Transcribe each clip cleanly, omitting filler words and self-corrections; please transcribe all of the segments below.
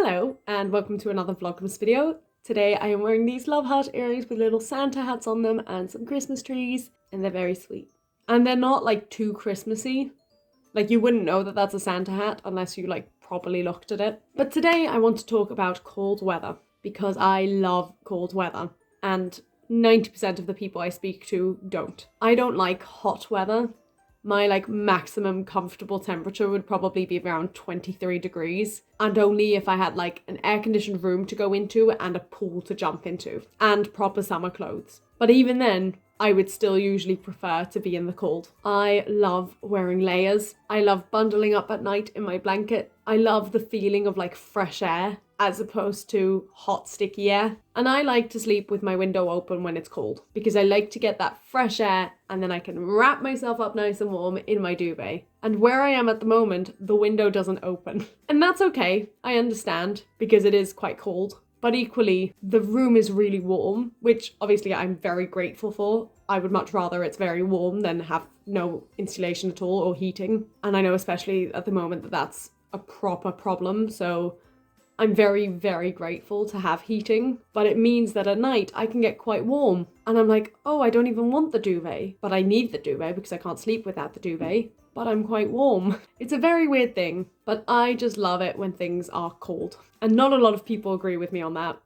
Hello and welcome to another Vlogmas video. Today I am wearing these love heart earrings with little Santa hats on them and some Christmas trees, and they're very sweet. And they're not like too Christmassy. Like you wouldn't know that that's a Santa hat unless you like properly looked at it. But today I want to talk about cold weather because I love cold weather and 90% of the people I speak to don't. I don't like hot weather. My like maximum comfortable temperature would probably be around 23 degrees, and only if I had like an air-conditioned room to go into and a pool to jump into and proper summer clothes. But even then, I would still usually prefer to be in the cold. I love wearing layers. I love bundling up at night in my blanket. I love the feeling of like fresh air as opposed to hot, sticky air. And I like to sleep with my window open when it's cold because I like to get that fresh air and then I can wrap myself up nice and warm in my duvet. And where I am at the moment, the window doesn't open. And that's okay, I understand, because it is quite cold. But equally, the room is really warm, which obviously I'm very grateful for. I would much rather it's very warm than have no insulation at all or heating. And I know especially at the moment that that's a proper problem, so I'm very, very grateful to have heating, but it means that at night I can get quite warm. And I'm like, oh, I don't even want the duvet, but I need the duvet because I can't sleep without the duvet, but I'm quite warm. It's a very weird thing, but I just love it when things are cold. And not a lot of people agree with me on that.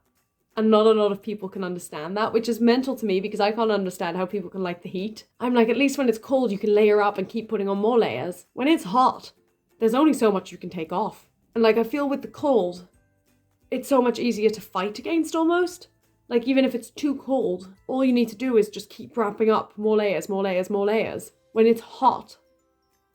And not a lot of people can understand that, which is mental to me because I can't understand how people can like the heat. I'm like, at least when it's cold, you can layer up and keep putting on more layers. When it's hot, there's only so much you can take off. And like, I feel with the cold, it's so much easier to fight against almost. Like even if it's too cold, all you need to do is just keep wrapping up more layers, more layers, more layers. When it's hot,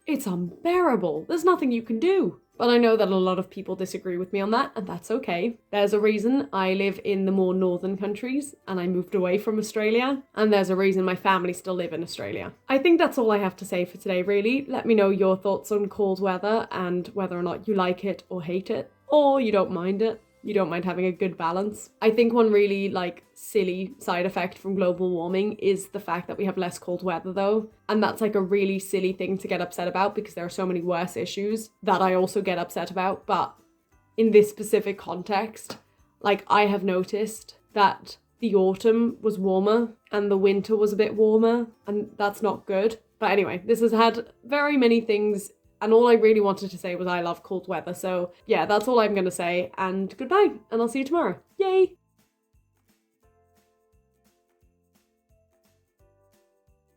it's unbearable. There's nothing you can do. But I know that a lot of people disagree with me on that, and that's okay. There's a reason I live in the more northern countries and I moved away from Australia, and there's a reason my family still live in Australia. I think that's all I have to say for today, really. Let me know your thoughts on cold weather and whether or not you like it or hate it, or you don't mind it. You don't mind having a good balance. I think one really like silly side effect from global warming is the fact that we have less cold weather though. And that's like a really silly thing to get upset about because there are so many worse issues that I also get upset about. But in this specific context, like I have noticed that the autumn was warmer and the winter was a bit warmer, and that's not good. But anyway, this has had very many things, and all I really wanted to say was I love cold weather. So yeah, that's all I'm going to say, and goodbye, and I'll see you tomorrow. Yay!